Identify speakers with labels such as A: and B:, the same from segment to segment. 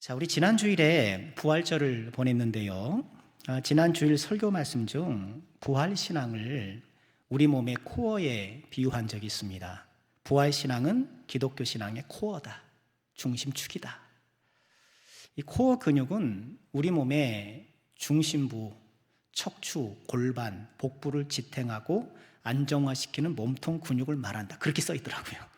A: 자, 우리 지난 주일에 부활절을 보냈는데요. 지난 주일 설교 말씀 중 부활 신앙을 우리 몸의 코어에 비유한 적이 있습니다. 부활 신앙은 기독교 신앙의 코어다, 중심축이다. 이 코어 근육은 우리 몸의 중심부, 척추, 골반, 복부를 지탱하고 안정화시키는 몸통 근육을 말한다. 그렇게 써 있더라고요.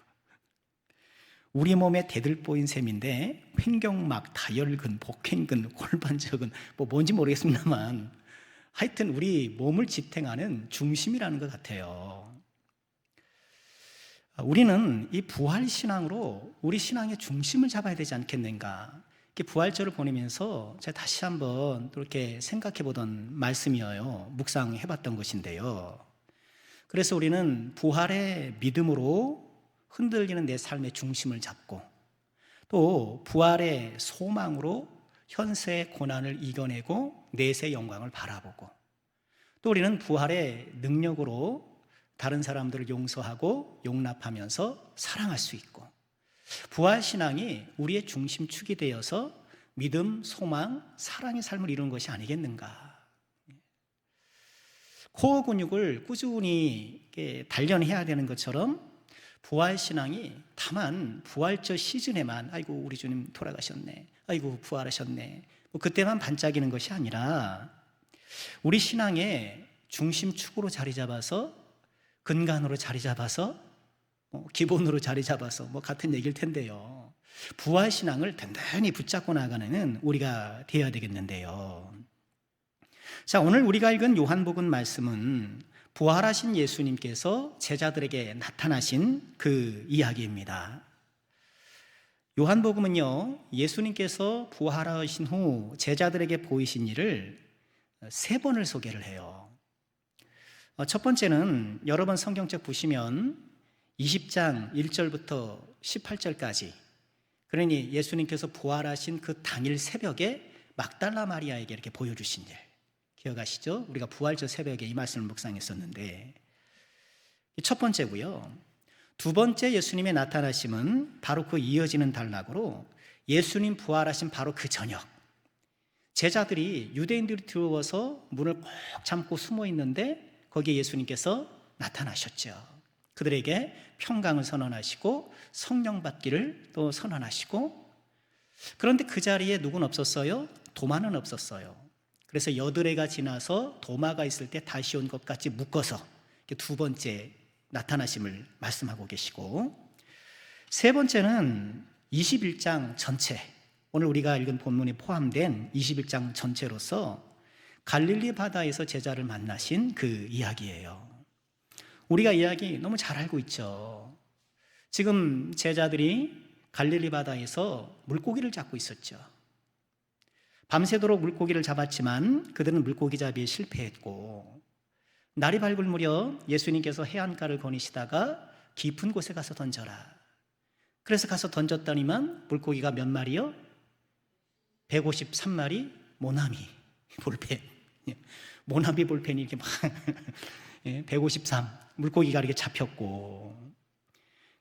A: 우리 몸의 대들보인 셈인데 횡격막, 다혈근, 복행근, 골반저근 뭔지 모르겠습니다만 하여튼 우리 몸을 지탱하는 중심이라는 것 같아요. 우리는 이 부활신앙으로 우리 신앙의 중심을 잡아야 되지 않겠는가. 이렇게 부활절을 보내면서 제가 다시 한번 또 이렇게 생각해 보던 말씀이어요. 묵상해 봤던 것인데요. 그래서 우리는 부활의 믿음으로 흔들리는 내 삶의 중심을 잡고 또 부활의 소망으로 현세의 고난을 이겨내고 내세의 영광을 바라보고 또 우리는 부활의 능력으로 다른 사람들을 용서하고 용납하면서 사랑할 수 있고 부활신앙이 우리의 중심축이 되어서 믿음, 소망, 사랑의 삶을 이루는 것이 아니겠는가. 코어 근육을 꾸준히 단련해야 되는 것처럼 부활신앙이 다만 부활절 시즌에만 아이고 우리 주님 돌아가셨네, 아이고 부활하셨네 그때만 반짝이는 것이 아니라 우리 신앙의 중심축으로 자리 잡아서 근간으로 자리 잡아서 기본으로 자리 잡아서 같은 얘기일 텐데요. 부활신앙을 든든히 붙잡고 나가는 우리가 되어야 되겠는데요. 자, 오늘 우리가 읽은 요한복음 말씀은 부활하신 예수님께서 제자들에게 나타나신 그 이야기입니다. 요한복음은요, 예수님께서 부활하신 후 제자들에게 보이신 일을 3번을 소개를 해요. 첫 번째는 여러 번 성경책 보시면 20장 1절부터 18절까지, 그러니 예수님께서 부활하신 그 당일 새벽에 막달라 마리아에게 이렇게 보여주신 일 기억하시죠? 우리가 부활절 새벽에 이 말씀을 묵상했었는데 첫 번째고요. 두 번째 예수님의 나타나심은 바로 그 이어지는 단락으로 예수님 부활하신 바로 그 저녁, 제자들이 유대인들이 들어와서 문을 꼭 잠고 숨어 있는데 거기에 예수님께서 나타나셨죠. 그들에게 평강을 선언하시고 성령 받기를 또 선언하시고, 그런데 그 자리에 누구는 없었어요? 도마는 없었어요. 그래서 여드레가 지나서 도마가 있을 때 다시 온 것 같이 묶어서 두 번째 나타나심을 말씀하고 계시고, 세 번째는 21장 전체, 오늘 우리가 읽은 본문에 포함된 21장 전체로서 갈릴리 바다에서 제자를 만나신 그 이야기예요. 우리가 이야기 너무 잘 알고 있죠. 지금 제자들이 갈릴리 바다에서 물고기를 잡고 있었죠. 밤새도록 물고기를 잡았지만 그들은 물고기 잡이에 실패했고, 날이 밝을 무렵 예수님께서 해안가를 거니시다가 깊은 곳에 가서 던져라. 그래서 가서 던졌더니만 물고기가 몇 마리요? 153마리 모나미 볼펜. 모나미 볼펜이 이렇게 막 153 물고기가 이렇게 잡혔고,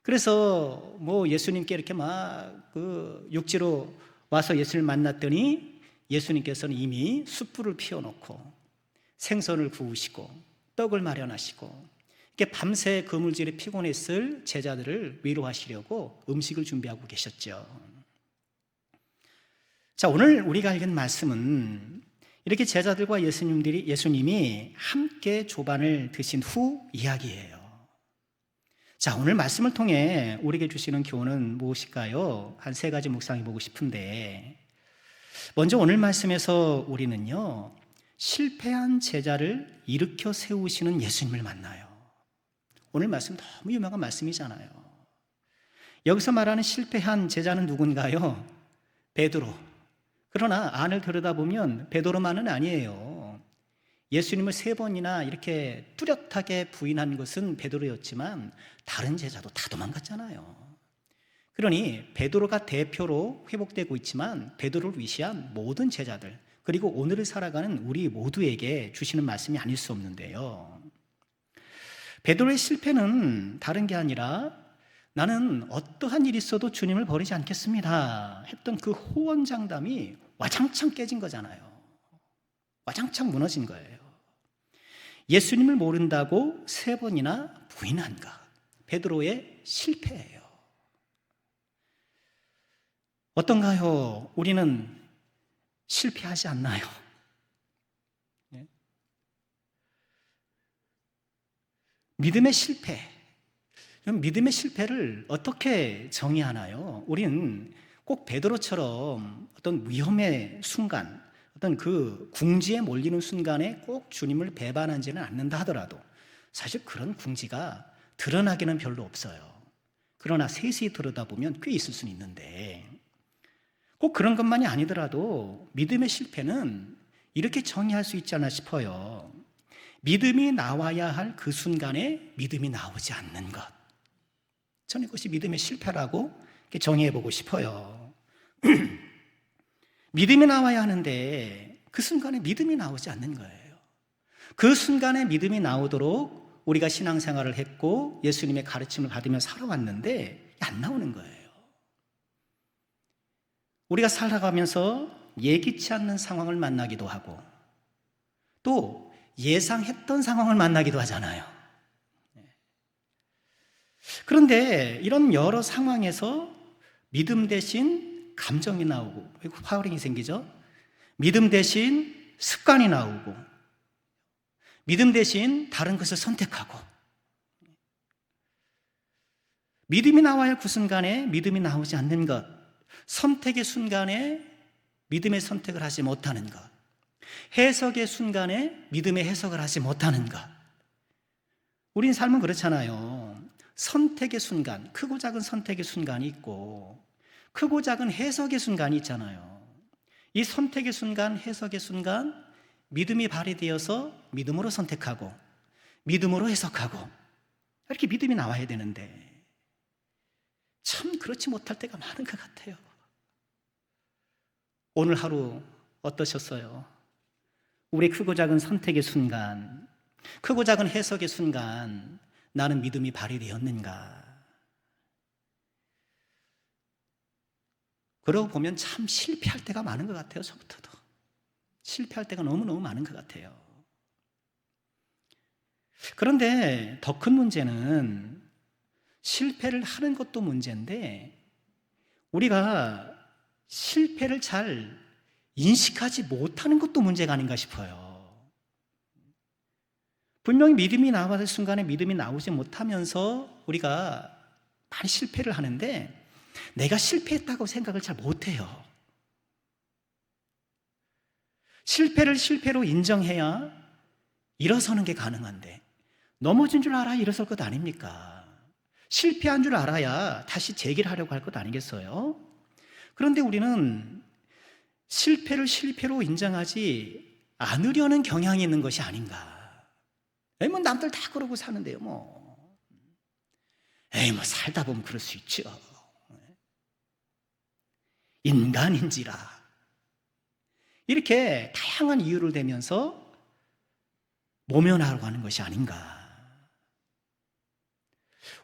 A: 그래서 예수님께 이렇게 막 그 육지로 와서 예수님을 만났더니 예수님께서는 이미 숯불을 피워놓고 생선을 구우시고 떡을 마련하시고 이렇게 밤새 그물질에 피곤했을 제자들을 위로하시려고 음식을 준비하고 계셨죠. 자, 오늘 우리가 읽은 말씀은 이렇게 제자들과 예수님이 함께 조반을 드신 후 이야기예요. 자, 오늘 말씀을 통해 우리에게 주시는 교훈은 무엇일까요? 한 3가지 묵상해 보고 싶은데, 먼저 오늘 말씀에서 우리는요, 실패한 제자를 일으켜 세우시는 예수님을 만나요. 오늘 말씀 너무 유명한 말씀이잖아요. 여기서 말하는 실패한 제자는 누군가요? 베드로. 그러나 안을 들여다보면 베드로만은 아니에요. 예수님을 3번이나 이렇게 뚜렷하게 부인한 것은 베드로였지만 다른 제자도 다 도망갔잖아요. 그러니 베드로가 대표로 회복되고 있지만 베드로를 위시한 모든 제자들, 그리고 오늘을 살아가는 우리 모두에게 주시는 말씀이 아닐 수 없는데요. 베드로의 실패는 다른 게 아니라 나는 어떠한 일이 있어도 주님을 버리지 않겠습니다 했던 그 호언장담이 와장창 깨진 거잖아요. 와장창 무너진 거예요. 예수님을 모른다고 3번이나 부인한 것, 베드로의 실패예요. 어떤가요? 우리는 실패하지 않나요? 네? 믿음의 실패. 믿음의 실패를 어떻게 정의하나요? 우리는 꼭 베드로처럼 어떤 위험의 순간, 어떤 그 궁지에 몰리는 순간에 꼭 주님을 배반하지는 않는다 하더라도 사실 그런 궁지가 드러나기는 별로 없어요. 그러나 세세히 들여다보면 꽤 있을 수는 있는데, 꼭 그런 것만이 아니더라도 믿음의 실패는 이렇게 정의할 수 있지 않나 싶어요. 믿음이 나와야 할 그 순간에 믿음이 나오지 않는 것, 저는 이것이 믿음의 실패라고 정의해보고 싶어요. 믿음이 나와야 하는데 그 순간에 믿음이 나오지 않는 거예요. 그 순간에 믿음이 나오도록 우리가 신앙생활을 했고 예수님의 가르침을 받으며 살아왔는데 안 나오는 거예요. 우리가 살아가면서 예기치 않는 상황을 만나기도 하고 또 예상했던 상황을 만나기도 하잖아요. 그런데 이런 여러 상황에서 믿음 대신 감정이 나오고 파워링이 생기죠. 믿음 대신 습관이 나오고 믿음 대신 다른 것을 선택하고, 믿음이 나와야 할 그 순간에 믿음이 나오지 않는 것, 선택의 순간에 믿음의 선택을 하지 못하는 것, 해석의 순간에 믿음의 해석을 하지 못하는 것. 우린 삶은 그렇잖아요. 선택의 순간, 크고 작은 선택의 순간이 있고 크고 작은 해석의 순간이 있잖아요. 이 선택의 순간, 해석의 순간, 믿음이 발휘되어서 믿음으로 선택하고 믿음으로 해석하고, 이렇게 믿음이 나와야 되는데 참 그렇지 못할 때가 많은 것 같아요. 오늘 하루 어떠셨어요? 우리 크고 작은 선택의 순간, 크고 작은 해석의 순간 나는 믿음이 발휘되었는가? 그러고 보면 참 실패할 때가 많은 것 같아요. 저부터도 실패할 때가 너무너무 많은 것 같아요. 그런데 더 큰 문제는 실패를 하는 것도 문제인데 우리가 실패를 잘 인식하지 못하는 것도 문제가 아닌가 싶어요. 분명히 믿음이 나와야 할 순간에 믿음이 나오지 못하면서 우리가 많이 실패를 하는데 내가 실패했다고 생각을 잘 못해요. 실패를 실패로 인정해야 일어서는 게 가능한데 넘어진 줄 알아야 일어설 것 아닙니까? 실패한 줄 알아야 다시 재기를 하려고 할 것 아니겠어요? 그런데 우리는 실패를 실패로 인정하지 않으려는 경향이 있는 것이 아닌가. 에이, 뭐 남들 다 그러고 사는데요, 뭐. 에이, 뭐 살다 보면 그럴 수 있죠. 인간인지라. 이렇게 다양한 이유를 대면서 모면하려고 하는 것이 아닌가.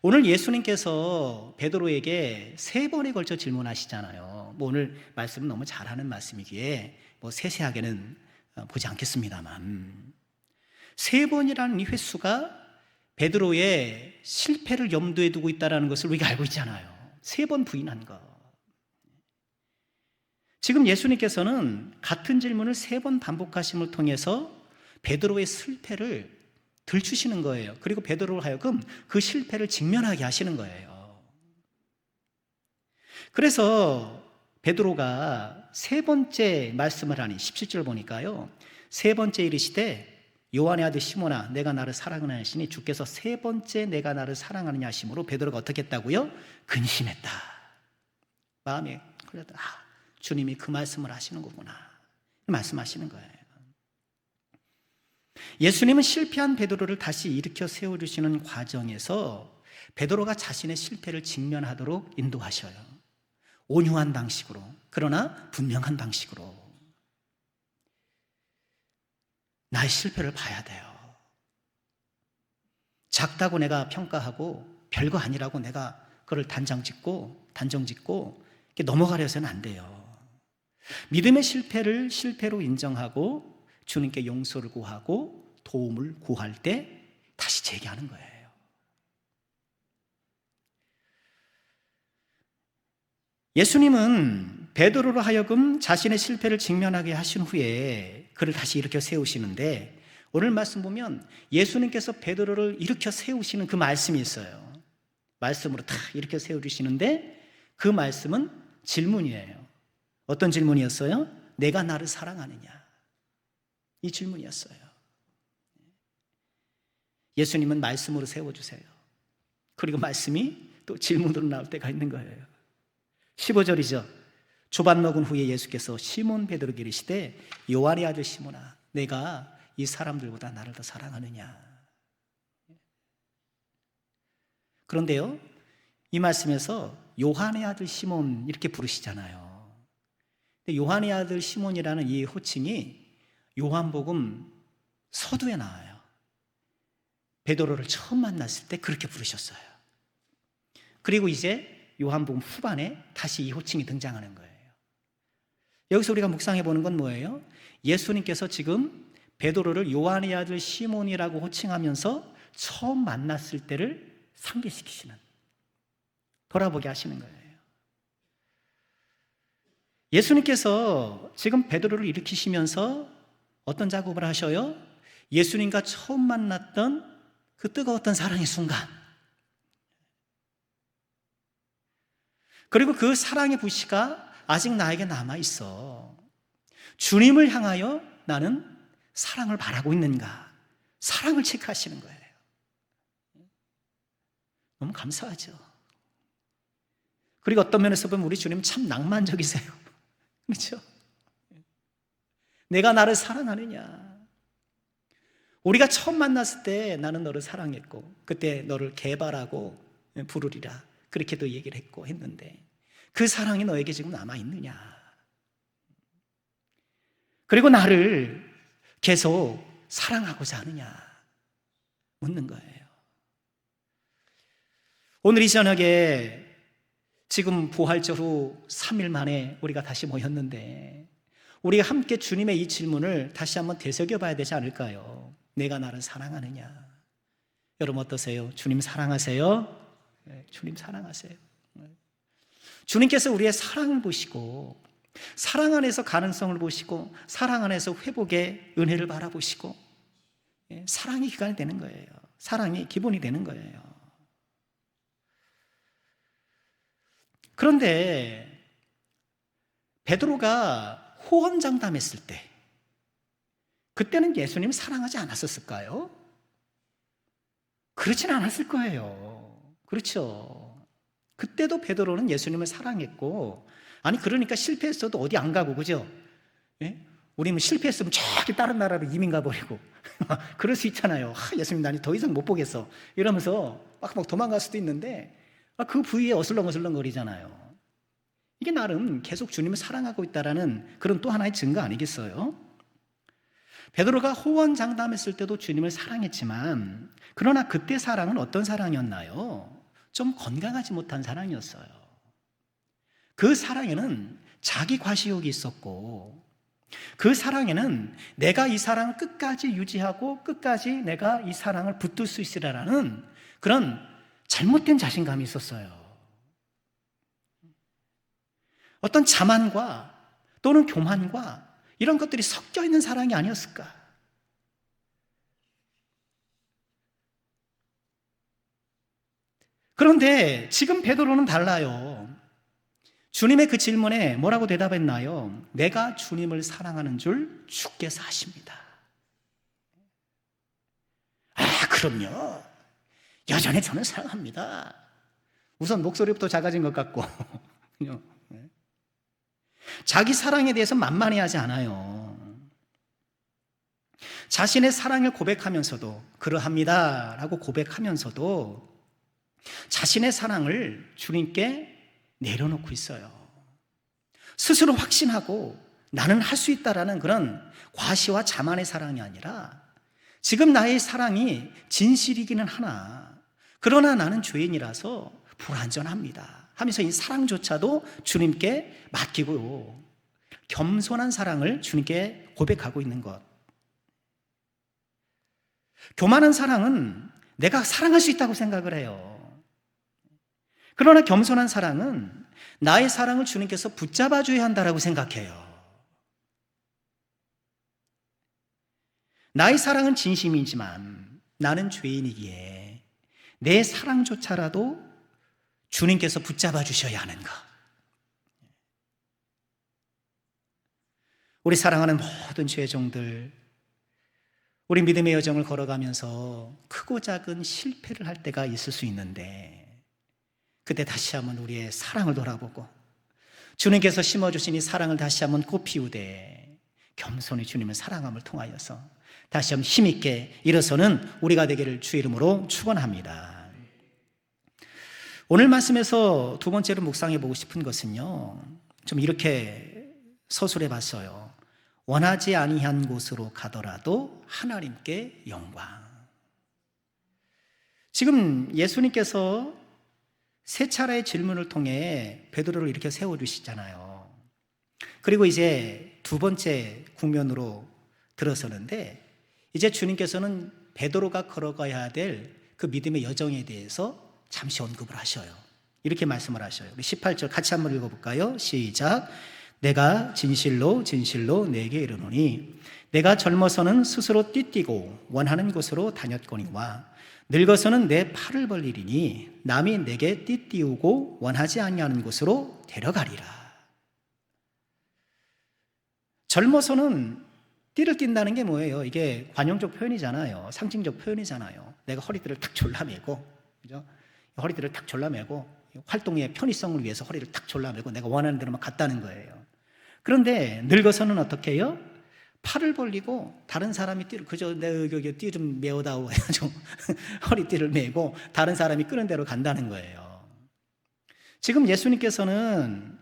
A: 오늘 예수님께서 베드로에게 3번에 걸쳐 질문하시잖아요. 뭐 오늘 말씀은 너무 잘하는 말씀이기에 뭐 세세하게는 보지 않겠습니다만 3번이라는 이 횟수가 베드로의 실패를 염두에 두고 있다는 것을 우리가 알고 있잖아요. 3번 부인한 거. 지금 예수님께서는 같은 질문을 3번 반복하심을 통해서 베드로의 실패를 들추시는 거예요. 그리고 베드로로 하여금 그 실패를 직면하게 하시는 거예요. 그래서 베드로가 3번째 말씀을 하니 17절 보니까요, 3번째 이르시되 요한의 아들 시몬아 내가 나를 사랑하느냐 하시니 주께서 3번째 내가 나를 사랑하느냐 하심으로 베드로가 어떻게 했다고요? 근심했다. 마음에 그래도 주님이 그 말씀을 하시는 거구나 말씀하시는 거예요. 예수님은 실패한 베드로를 다시 일으켜 세워주시는 과정에서 베드로가 자신의 실패를 직면하도록 인도하셔요. 온유한 방식으로, 그러나 분명한 방식으로. 나의 실패를 봐야 돼요. 작다고 내가 평가하고 별거 아니라고 내가 그걸 단정짓고 이렇게 넘어가려 해서는 안 돼요. 믿음의 실패를 실패로 인정하고 주님께 용서를 구하고 도움을 구할 때 다시 재기하는 거예요. 예수님은 베드로로 하여금 자신의 실패를 직면하게 하신 후에 그를 다시 일으켜 세우시는데, 오늘 말씀 보면 예수님께서 베드로를 일으켜 세우시는 그 말씀이 있어요. 말씀으로 다 일으켜 세우시는데 그 말씀은 질문이에요. 어떤 질문이었어요? 내가 나를 사랑하느냐? 이 질문이었어요. 예수님은 말씀으로 세워주세요. 그리고 말씀이 또 질문으로 나올 때가 있는 거예요. 15절이죠. 조반 먹은 후에 예수께서 시몬 베드로에게 이르시되 요한의 아들 시몬아, 내가 이 사람들보다 나를 더 사랑하느냐? 그런데요, 이 말씀에서 요한의 아들 시몬 이렇게 부르시잖아요. 근데 요한의 아들 시몬이라는 이 호칭이 요한복음 서두에 나와요. 베드로를 처음 만났을 때 그렇게 부르셨어요. 그리고 이제 요한복음 후반에 다시 이 호칭이 등장하는 거예요. 여기서 우리가 묵상해 보는 건 뭐예요? 예수님께서 지금 베드로를 요한의 아들 시몬이라고 호칭하면서 처음 만났을 때를 상기시키시는, 돌아보게 하시는 거예요. 예수님께서 지금 베드로를 일으키시면서 어떤 작업을 하셔요? 예수님과 처음 만났던 그 뜨거웠던 사랑의 순간, 그리고 그 사랑의 불씨가 아직 나에게 남아있어. 주님을 향하여 나는 사랑을 바라고 있는가? 사랑을 체크하시는 거예요. 너무 감사하죠. 그리고 어떤 면에서 보면 우리 주님 참 낭만적이세요. 그렇죠? 내가 나를 사랑하느냐? 우리가 처음 만났을 때 나는 너를 사랑했고 그때 너를 개발하고 부르리라, 그렇게도 얘기를 했는데 그 사랑이 너에게 지금 남아있느냐? 그리고 나를 계속 사랑하고자 하느냐? 묻는 거예요. 오늘 이 저녁에 지금 부활절 후 3일 만에 우리가 다시 모였는데 우리가 함께 주님의 이 질문을 다시 한번 되새겨 봐야 되지 않을까요? 내가 나를 사랑하느냐? 여러분 어떠세요? 주님 사랑하세요? 네, 주님 사랑하세요. 주님께서 우리의 사랑을 보시고 사랑 안에서 가능성을 보시고 사랑 안에서 회복의 은혜를 바라보시고 사랑이 기간이 되는 거예요. 사랑이 기본이 되는 거예요. 그런데 베드로가 호언장담했을 때 그때는 예수님 사랑하지 않았었을까요? 그렇진 않았을 거예요. 그렇죠. 그때도 베드로는 예수님을 사랑했고, 아니 그러니까 실패했어도 어디 안 가고, 그죠? 예? 우리 뭐 실패했으면 저기 다른 나라로 이민 가버리고 그럴 수 있잖아요. 예수님 나니 더 이상 못 보겠어 이러면서 막 도망갈 수도 있는데 그 부위에 어슬렁어슬렁 거리잖아요. 이게 나름 계속 주님을 사랑하고 있다라는 그런 또 하나의 증거 아니겠어요? 베드로가 호언장담했을 때도 주님을 사랑했지만, 그러나 그때 사랑은 어떤 사랑이었나요? 좀 건강하지 못한 사랑이었어요. 그 사랑에는 자기 과시욕이 있었고, 그 사랑에는 내가 이 사랑을 끝까지 유지하고 끝까지 내가 이 사랑을 붙들 수 있으라는 그런 잘못된 자신감이 있었어요. 어떤 자만과 또는 교만과 이런 것들이 섞여 있는 사랑이 아니었을까? 그런데 지금 베드로는 달라요. 주님의 그 질문에 뭐라고 대답했나요? 내가 주님을 사랑하는 줄 주께서 아십니다. 그럼요. 여전히 저는 사랑합니다. 우선 목소리부터 작아진 것 같고 자기 사랑에 대해서 만만해하지 않아요. 자신의 사랑을 고백하면서도 그러합니다 라고 고백하면서도 자신의 사랑을 주님께 내려놓고 있어요. 스스로 확신하고 나는 할 수 있다라는 그런 과시와 자만의 사랑이 아니라 지금 나의 사랑이 진실이기는 하나, 그러나 나는 죄인이라서 불완전합니다 하면서 이 사랑조차도 주님께 맡기고 겸손한 사랑을 주님께 고백하고 있는 것. 교만한 사랑은 내가 사랑할 수 있다고 생각을 해요. 그러나 겸손한 사랑은 나의 사랑을 주님께서 붙잡아 줘야 한다고 생각해요. 나의 사랑은 진심이지만 나는 죄인이기에 내 사랑조차라도 주님께서 붙잡아 주셔야 하는 것. 우리 사랑하는 모든 죄종들, 우리 믿음의 여정을 걸어가면서 크고 작은 실패를 할 때가 있을 수 있는데, 그때 다시 한번 우리의 사랑을 돌아보고 주님께서 심어주신 이 사랑을 다시 한번 꽃피우되 겸손히 주님을 사랑함을 통하여서 다시 한번 힘있게 일어서는 우리가 되기를 주의 이름으로 축원합니다. 오늘 말씀에서 두 번째로 묵상해 보고 싶은 것은요, 좀 이렇게 서술해 봤어요. 원하지 아니한 곳으로 가더라도 하나님께 영광. 지금 예수님께서 세 차례의 질문을 통해 베드로를 이렇게 세워주시잖아요. 그리고 이제 두 번째 국면으로 들어서는데, 이제 주님께서는 베드로가 걸어가야 될 그 믿음의 여정에 대해서 잠시 언급을 하셔요. 이렇게 말씀을 하셔요. 우리 18절 같이 한번 읽어볼까요? 시작. 내가 진실로 진실로 내게 이르노니 내가 젊어서는 스스로 띠뛰고 원하는 곳으로 다녔거니와 늙어서는 내 팔을 벌리리니 남이 내게 띠띠우고 원하지 아니하는 곳으로 데려가리라. 젊어서는 띠를 띈다는 게 뭐예요? 이게 관용적 표현이잖아요. 상징적 표현이잖아요. 내가 허리띠를 탁 졸라매고, 그죠? 허리띠를 탁 졸라매고 활동의 편의성을 위해서 허리를 탁 졸라매고 내가 원하는 대로만 갔다는 거예요. 그런데 늙어서는 어떻게 해요? 팔을 벌리고 다른 사람이 띠를, 그저 내 띠 좀 메어다오 해가지고 허리띠를 메고 다른 사람이 끄는 대로 간다는 거예요. 지금 예수님께서는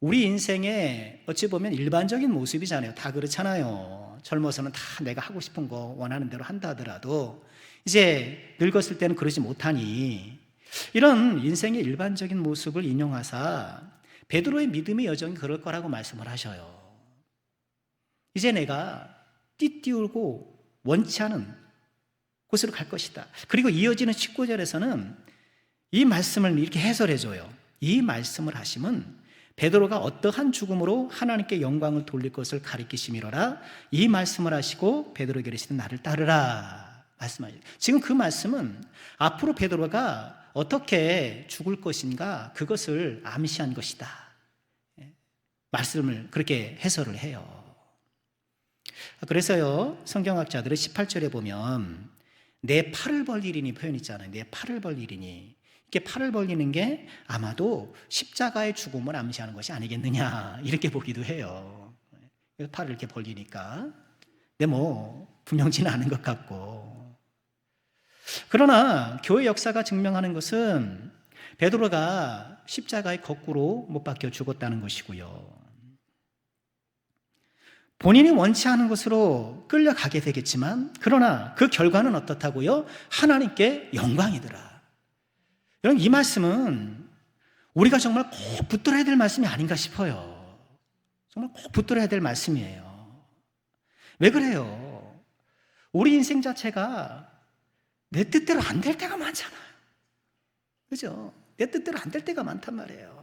A: 우리 인생의 어찌 보면 일반적인 모습이잖아요. 다 그렇잖아요. 젊어서는 다 내가 하고 싶은 거 원하는 대로 한다 하더라도 이제 늙었을 때는 그러지 못하니, 이런 인생의 일반적인 모습을 인용하사 베드로의 믿음의 여정이 그럴 거라고 말씀을 하셔요. 이제 내가 띠띠우고 원치 않은 곳으로 갈 것이다. 그리고 이어지는 19절에서는 이 말씀을 이렇게 해설해줘요. 이 말씀을 하시면 베드로가 어떠한 죽음으로 하나님께 영광을 돌릴 것을 가리키심이로라. 이 말씀을 하시고 베드로에게 이르시되 나를 따르라 말씀하시죠. 지금 그 말씀은 앞으로 베드로가 어떻게 죽을 것인가 그것을 암시한 것이다. 말씀을 그렇게 해설을 해요. 그래서요, 성경학자들은 18절에 보면 내 팔을 벌리리니 표현 있잖아요. 내 팔을 벌리리니. 이렇게 팔을 벌리는 게 아마도 십자가의 죽음을 암시하는 것이 아니겠느냐 이렇게 보기도 해요. 팔을 이렇게 벌리니까. 근데 뭐 분명치는 않은 것 같고. 그러나 교회 역사가 증명하는 것은 베드로가 십자가에 거꾸로 못 박혀 죽었다는 것이고요. 본인이 원치 않은 곳으로 끌려가게 되겠지만, 그러나 그 결과는 어떻다고요? 하나님께 영광이더라. 여러분, 이 말씀은 우리가 정말 꼭 붙들어야 될 말씀이 아닌가 싶어요. 정말 꼭 붙들어야 될 말씀이에요. 왜 그래요? 우리 인생 자체가 내 뜻대로 안 될 때가 많잖아요. 그죠? 내 뜻대로 안 될 때가 많단 말이에요.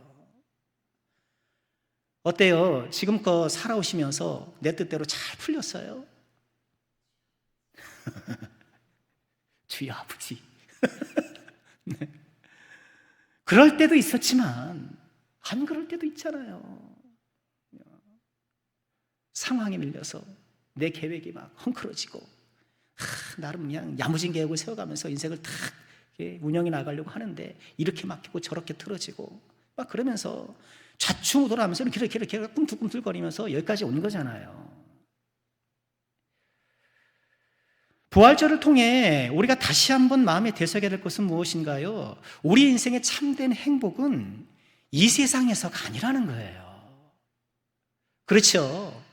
A: 어때요? 지금껏 살아오시면서 내 뜻대로 잘 풀렸어요? 주여 아버지. 네. 그럴 때도 있었지만 안 그럴 때도 있잖아요. 상황에 밀려서 내 계획이 막 헝클어지고 나름 그냥 야무진 계획을 세워가면서 인생을 탁 운영해 나가려고 하는데 이렇게 막히고 저렇게 틀어지고 막 그러면서 좌충우돌하면서 이렇게 꿈틀꿈틀거리면서 여기까지 온 거잖아요. 부활절을 통해 우리가 다시 한번 마음에 되새겨야 될 것은 무엇인가요? 우리 인생의 참된 행복은 이 세상에서가 아니라는 거예요. 그렇죠.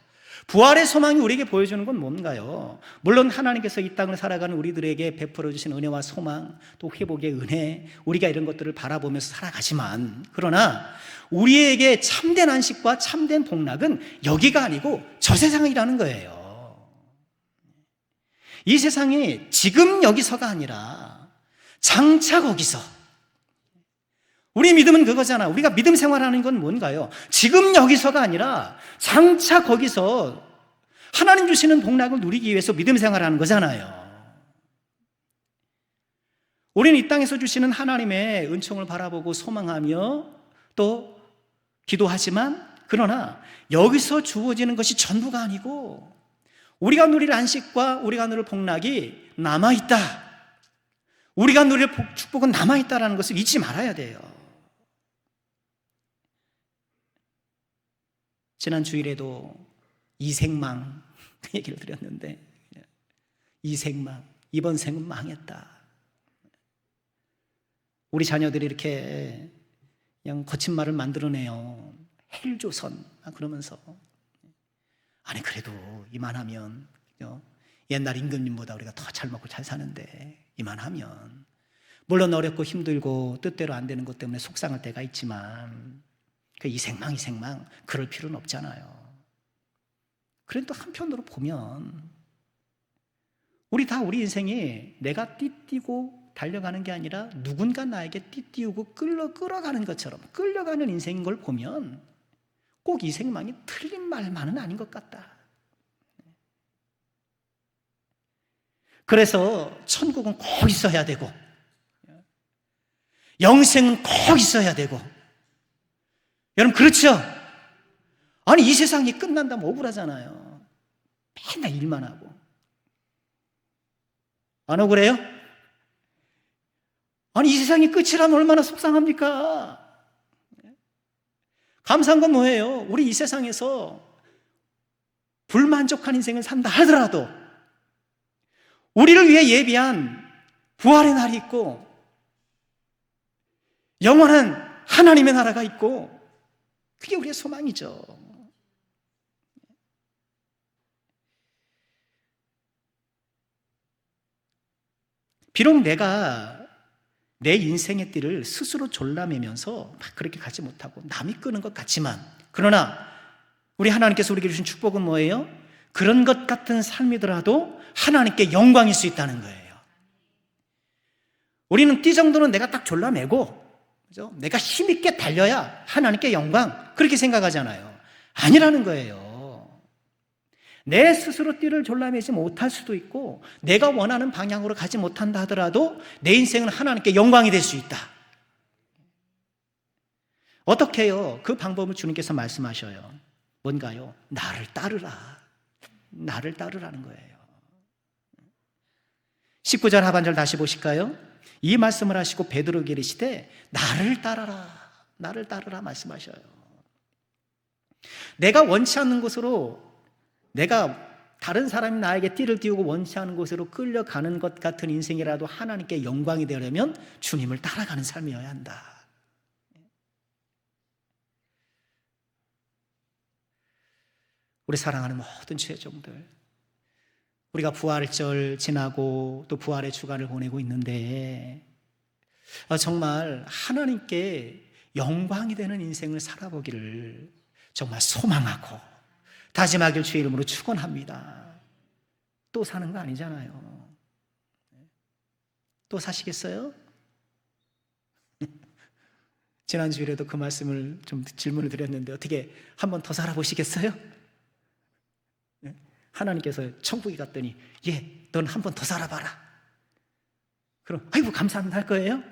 A: 부활의 소망이 우리에게 보여주는 건 뭔가요? 물론 하나님께서 이 땅을 살아가는 우리들에게 베풀어 주신 은혜와 소망, 또 회복의 은혜, 우리가 이런 것들을 바라보면서 살아가지만, 그러나 우리에게 참된 안식과 참된 복락은 여기가 아니고 저 세상이라는 거예요. 이 세상이 지금 여기서가 아니라 장차 거기서. 우리 믿음은 그거잖아. 우리가 믿음 생활하는 건 뭔가요? 지금 여기서가 아니라 장차 거기서 하나님 주시는 복락을 누리기 위해서 믿음 생활하는 거잖아요. 우리는 이 땅에서 주시는 하나님의 은총을 바라보고 소망하며 또 기도하지만, 그러나 여기서 주어지는 것이 전부가 아니고 우리가 누릴 안식과 우리가 누릴 복락이 남아있다, 우리가 누릴 축복은 남아있다라는 것을 잊지 말아야 돼요. 지난 주일에도 이생망 그 얘기를 드렸는데, 이생망, 이번 생은 망했다. 우리 자녀들이 이렇게 그냥 거친 말을 만들어내요. 헬조선 그러면서, 아니 그래도 이만하면 옛날 임금님보다 우리가 더 잘 먹고 잘 사는데, 이만하면 물론 어렵고 힘들고 뜻대로 안 되는 것 때문에 속상할 때가 있지만 이생망 그럴 필요는 없잖아요. 그런데 또 한편으로 보면 우리 다 우리 인생이 내가 띠띠고 달려가는 게 아니라 누군가 나에게 띠띠우고 끌어가는 것처럼 끌려가는 인생인 걸 보면 꼭 이 생망이 틀린 말만은 아닌 것 같다. 그래서 천국은 꼭 있어야 되고 영생은 꼭 있어야 되고, 여러분 그렇죠? 아니 이 세상이 끝난다면 억울하잖아요. 맨날 일만 하고. 안 억울해요? 아니 이 세상이 끝이라면 얼마나 속상합니까? 감사한 건 뭐예요? 우리 이 세상에서 불만족한 인생을 산다 하더라도 우리를 위해 예비한 부활의 날이 있고 영원한 하나님의 나라가 있고, 그게 우리의 소망이죠. 비록 내가 내 인생의 띠를 스스로 졸라매면서 막 그렇게 가지 못하고 남이 끄는 것 같지만, 그러나 우리 하나님께서 우리에게 주신 축복은 뭐예요? 그런 것 같은 삶이더라도 하나님께 영광일 수 있다는 거예요. 우리는 띠 정도는 내가 딱 졸라매고, 그죠? 내가 힘있게 달려야 하나님께 영광, 그렇게 생각하잖아요. 아니라는 거예요. 내 스스로 띠를 졸라매지 못할 수도 있고 내가 원하는 방향으로 가지 못한다 하더라도 내 인생은 하나님께 영광이 될 수 있다. 어떻게 해요? 그 방법을 주님께서 말씀하셔요. 뭔가요? 나를 따르라. 나를 따르라는 거예요. 19절 하반절 다시 보실까요? 이 말씀을 하시고 베드로에게 이르시되 나를 따라라, 나를 따르라 말씀하셔요. 내가 원치 않는 곳으로, 내가 다른 사람이 나에게 띠를 띄우고 원치 않은 곳으로 끌려가는 것 같은 인생이라도 하나님께 영광이 되려면 주님을 따라가는 삶이어야 한다. 우리 사랑하는 모든 죄종들, 우리가 부활절 지나고 또 부활의 주간을 보내고 있는데 정말 하나님께 영광이 되는 인생을 살아보기를 정말 소망하고 다짐하길 주의 이름으로 축원합니다. 또 사는 거 아니잖아요. 또 사시겠어요? 지난주에도 그 말씀을 좀 질문을 드렸는데 어떻게 한 번 더 살아보시겠어요? 하나님께서 천국에 갔더니 넌 한 번 더 살아봐라. 그럼 아이고 감사합니다 할 거예요?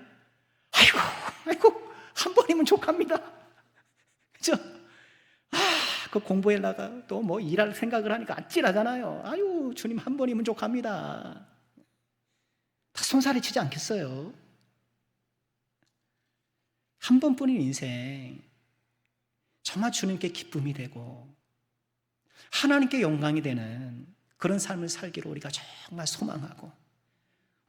A: 아이고 한 번이면 족합니다. 그죠? 그 공부에 나가 또 뭐 일할 생각을 하니까 아찔하잖아요. 아유 주님 한 번이면 족합니다. 다 손살이 치지 않겠어요? 한 번뿐인 인생 정말 주님께 기쁨이 되고 하나님께 영광이 되는 그런 삶을 살기로 우리가 정말 소망하고,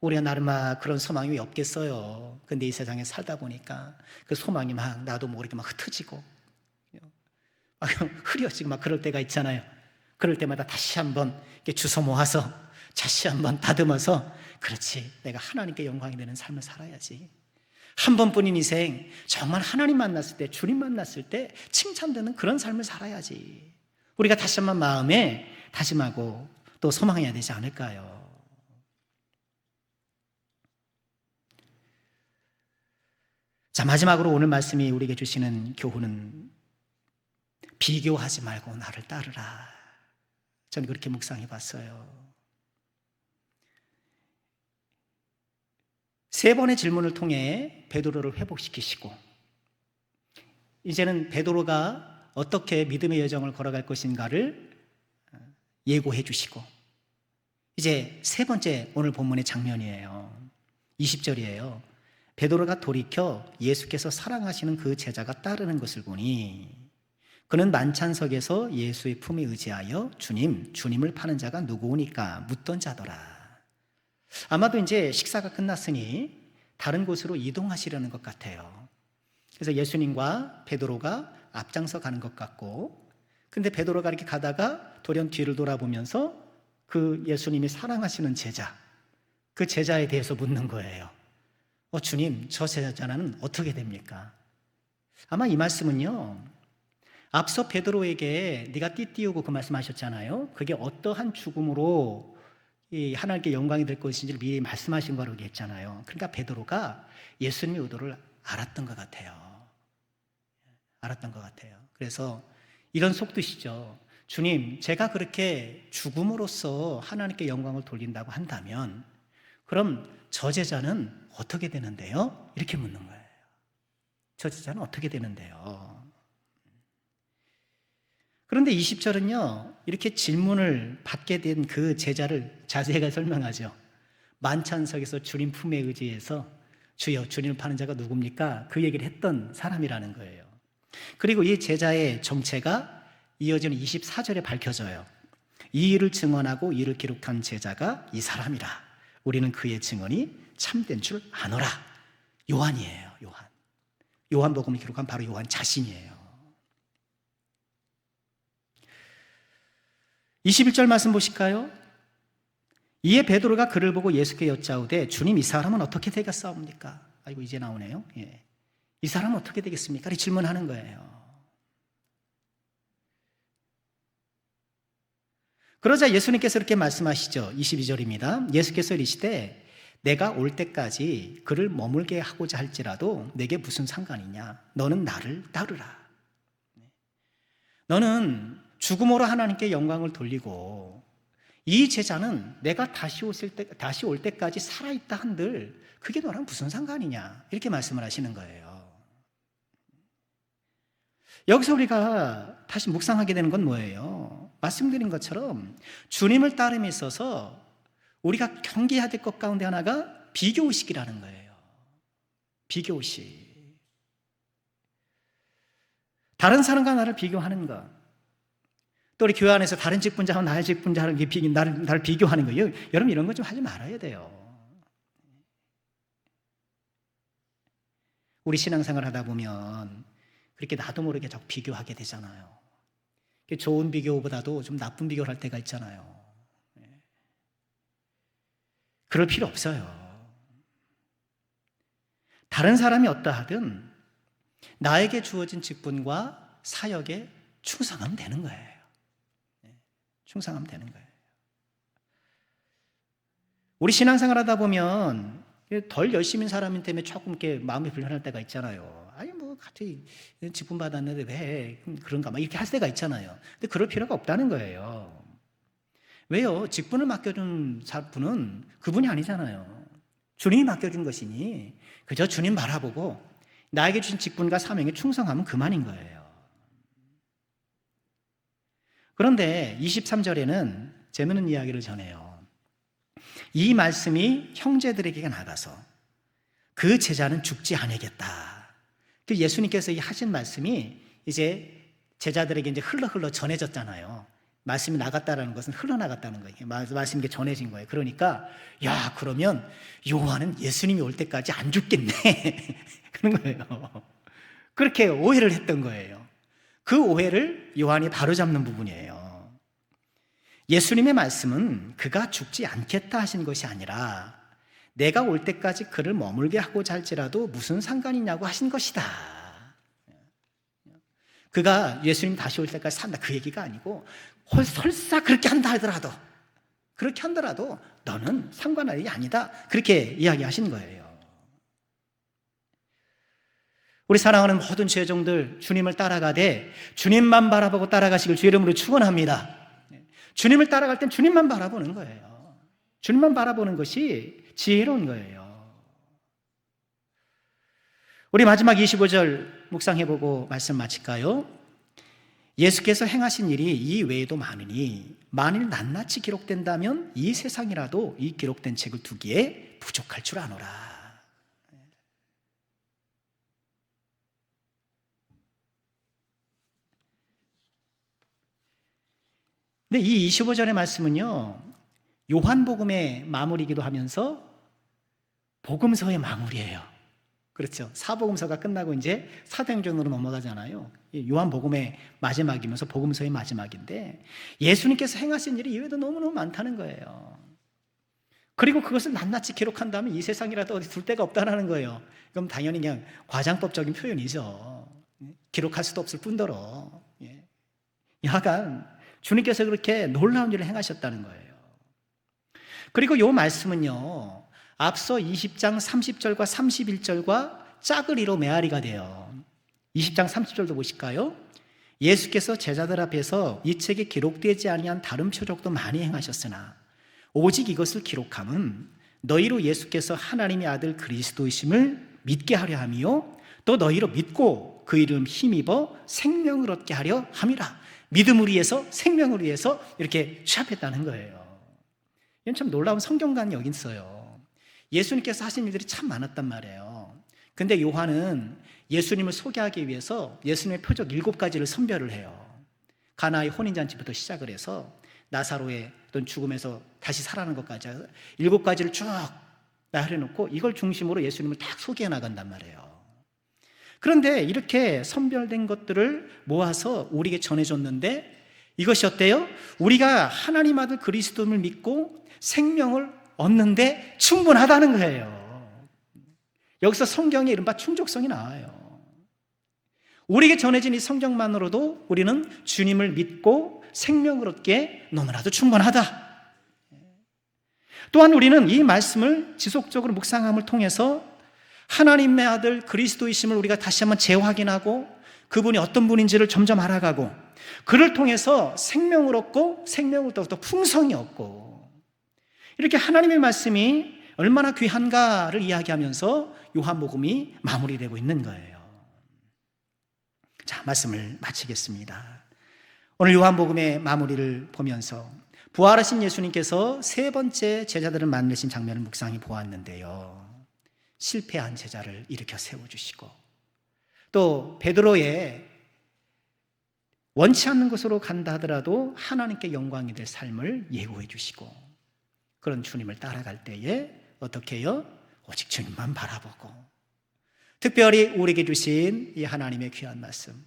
A: 우리가 나름아 그런 소망이 왜 없겠어요? 근데 이 세상에 살다 보니까 그 소망이 막 나도 모르게 막 흩어지고 막 흐려지고 막 그럴 때가 있잖아요. 그럴 때마다 다시 한번 이렇게 주워 모아서 다시 한번 다듬어서 그렇지, 내가 하나님께 영광이 되는 삶을 살아야지. 한 번뿐인 인생, 정말 하나님 만났을 때, 주님 만났을 때 칭찬되는 그런 삶을 살아야지. 우리가 다시 한번 마음에 다짐하고 또 소망해야 되지 않을까요? 자, 마지막으로 오늘 말씀이 우리에게 주시는 교훈은 비교하지 말고 나를 따르라. 저는 그렇게 묵상해 봤어요. 세 번의 질문을 통해 베드로를 회복시키시고, 이제는 베드로가 어떻게 믿음의 여정을 걸어갈 것인가를 예고해 주시고, 이제 세 번째 오늘 본문의 장면이에요. 20절이에요. 베드로가 돌이켜 예수께서 사랑하시는 그 제자가 따르는 것을 보니 그는 만찬석에서 예수의 품에 의지하여 주님을 파는 자가 누구오니까 묻던 자더라. 아마도 이제 식사가 끝났으니 다른 곳으로 이동하시려는 것 같아요. 그래서 예수님과 베드로가 앞장서 가는 것 같고, 근데 베드로가 이렇게 가다가 돌연 뒤를 돌아보면서 그 예수님이 사랑하시는 제자, 그 제자에 대해서 묻는 거예요. 주님, 저 제자는 어떻게 됩니까? 아마 이 말씀은요, 앞서 베드로에게 네가 띠띠우고 그 말씀하셨잖아요. 그게 어떠한 죽음으로 이 하나님께 영광이 될 것인지를 미리 말씀하신 거라고 했잖아요. 그러니까 베드로가 예수님의 의도를 알았던 것 같아요. 알았던 것 같아요. 그래서 이런 속뜻이죠. 주님, 제가 그렇게 죽음으로써 하나님께 영광을 돌린다고 한다면 그럼 저 제자는 어떻게 되는데요? 이렇게 묻는 거예요. 저 제자는 어떻게 되는데요? 그런데 20절은요, 이렇게 질문을 받게 된 그 제자를 자세하게 설명하죠. 만찬석에서 주님 품에 의지해서 주여, 주님을 파는 자가 누굽니까? 그 얘기를 했던 사람이라는 거예요. 그리고 이 제자의 정체가 이어지는 24절에 밝혀져요. 이 일을 증언하고 이를 기록한 제자가 이 사람이라. 우리는 그의 증언이 참된 줄 아노라. 요한이에요. 요한복음을 기록한 바로 요한 자신이에요. 21절 말씀 보실까요? 이에 베드로가 그를 보고 예수께 여짜오되 주님, 이 사람은 어떻게 되겠사옵니까? 아이고, 이제 나오네요. 예. 이 사람은 어떻게 되겠습니까? 이렇게 질문하는 거예요. 그러자 예수님께서 이렇게 말씀하시죠. 22절입니다. 예수께서 이르시되 내가 올 때까지 그를 머물게 하고자 할지라도 내게 무슨 상관이냐? 너는 나를 따르라. 너는 죽음으로 하나님께 영광을 돌리고 이 제자는 내가 다시 올 때까지 살아있다 한들 그게 너랑 무슨 상관이냐? 이렇게 말씀을 하시는 거예요. 여기서 우리가 다시 묵상하게 되는 건 뭐예요? 말씀드린 것처럼 주님을 따름에 있어서 우리가 경계해야 될 것 가운데 하나가 비교의식이라는 거예요. 비교의식. 다른 사람과 나를 비교하는 것. 또 우리 교회 안에서 다른 직분자와 나의 직분자를 나를 비교하는 거예요. 여러분, 이런 거 좀 하지 말아야 돼요. 우리 신앙생활 하다 보면 그렇게 나도 모르게 자꾸 비교하게 되잖아요. 좋은 비교보다도 좀 나쁜 비교를 할 때가 있잖아요. 그럴 필요 없어요. 다른 사람이 어떠하든 나에게 주어진 직분과 사역에 충성하면 되는 거예요. 충성하면 되는 거예요. 우리 신앙생활 하다 보면 덜 열심인 사람 때문에 조금 이렇게 마음이 불편할 때가 있잖아요. 아니 뭐 갑자기 직분 받았는데 왜 그런가 막 이렇게 할 때가 있잖아요. 근데 그럴 필요가 없다는 거예요. 왜요? 직분을 맡겨준 분은 그분이 아니잖아요. 주님이 맡겨준 것이니 그저 주님 바라보고 나에게 주신 직분과 사명에 충성하면 그만인 거예요. 그런데 23절에는 재미있는 이야기를 전해요. 이 말씀이 형제들에게 나가서 그 제자는 죽지 않으겠다. 그 예수님께서 하신 말씀이 이제 제자들에게 이제 흘러 전해졌잖아요. 말씀이 나갔다라는 것은 흘러나갔다는 거예요. 말씀이 전해진 거예요. 그러니까 야, 그러면 요한은 예수님이 올 때까지 안 죽겠네. 그런 거예요. 그렇게 오해를 했던 거예요. 그 오해를 요한이 바로잡는 부분이에요. 예수님의 말씀은 그가 죽지 않겠다 하신 것이 아니라 내가 올 때까지 그를 머물게 하고자 할지라도 무슨 상관이냐고 하신 것이다. 그가 예수님 다시 올 때까지 산다 그 얘기가 아니고 설사 그렇게 한다 하더라도 너는 상관할 일이 아니다. 그렇게 이야기하신 거예요. 우리 사랑하는 모든 죄종들 주님을 따라가되 주님만 바라보고 따라가시길 주의 이름으로 축원합니다. 주님을 따라갈 땐 주님만 바라보는 거예요. 주님만 바라보는 것이 지혜로운 거예요. 우리 마지막 25절 묵상해보고 말씀 마칠까요? 예수께서 행하신 일이 이 외에도 많으니 만일 낱낱이 기록된다면 이 세상이라도 이 기록된 책을 두기에 부족할 줄 아노라. 근데 이 25절의 말씀은요, 요한복음의 마무리이기도 하면서 복음서의 마무리예요. 그렇죠. 사복음서가 끝나고 이제 사도행전으로 넘어가잖아요. 요한복음의 마지막이면서 복음서의 마지막인데 예수님께서 행하신 일이 이외에도 너무너무 많다는 거예요. 그리고 그것을 낱낱이 기록한다면 이 세상이라도 어디 둘 데가 없다는 거예요. 그럼 당연히 그냥 과장법적인 표현이죠. 기록할 수도 없을 뿐더러. 하간 주님께서 그렇게 놀라운 일을 행하셨다는 거예요. 그리고 이 말씀은요, 앞서 20장 30절과 31절과 짝을 이뤄 메아리가 돼요. 20장 30절도 보실까요? 예수께서 제자들 앞에서 이 책에 기록되지 아니한 다른 표적도 많이 행하셨으나 오직 이것을 기록함은 너희로 예수께서 하나님의 아들 그리스도이심을 믿게 하려 함이요 또 너희로 믿고 그 이름 힘입어 생명을 얻게 하려 함이라. 믿음을 위해서 생명을 위해서 이렇게 취합했다는 거예요. 이건 참 놀라운 성경관 여기 있어요. 예수님께서 하신 일들이 참 많았단 말이에요. 근데 요한은 예수님을 소개하기 위해서 예수님의 표적 7가지를 선별을 해요. 가나의 혼인잔치부터 시작을 해서 나사로의 어떤 죽음에서 다시 살아나는 것까지 7가지를 쭉 나열해놓고 이걸 중심으로 예수님을 딱 소개해 나간단 말이에요. 그런데 이렇게 선별된 것들을 모아서 우리에게 전해줬는데 이것이 어때요? 우리가 하나님 아들 그리스도를 믿고 생명을 얻는데 충분하다는 거예요. 여기서 성경의 이른바 충족성이 나와요. 우리에게 전해진 이 성경만으로도 우리는 주님을 믿고 생명을 얻기에 너무나도 충분하다. 또한 우리는 이 말씀을 지속적으로 묵상함을 통해서 하나님의 아들 그리스도이심을 우리가 다시 한번 재확인하고 그분이 어떤 분인지를 점점 알아가고 그를 통해서 생명을 얻고 생명을 더 풍성히 얻고 이렇게 하나님의 말씀이 얼마나 귀한가를 이야기하면서 요한복음이 마무리되고 있는 거예요. 자, 말씀을 마치겠습니다. 오늘 요한복음의 마무리를 보면서 부활하신 예수님께서 세 번째 제자들을 만나신 장면을 묵상해 보았는데요. 실패한 제자를 일으켜 세워주시고 또 베드로의 원치 않는 곳으로 간다 하더라도 하나님께 영광이 될 삶을 예고해 주시고 그런 주님을 따라갈 때에 어떻게 해요? 오직 주님만 바라보고 특별히 우리에게 주신 이 하나님의 귀한 말씀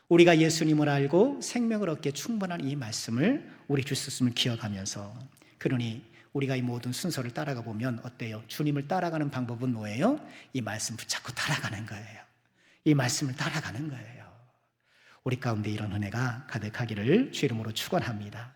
A: 우리가 예수님을 알고 생명을 얻기에 충분한 이 말씀을 우리 주셨음을 기억하면서 그러니 우리가 이 모든 순서를 따라가 보면 어때요? 주님을 따라가는 방법은 뭐예요? 이 말씀 붙잡고 따라가는 거예요. 이 말씀을 따라가는 거예요. 우리 가운데 이런 은혜가 가득하기를 주 이름으로 축원합니다.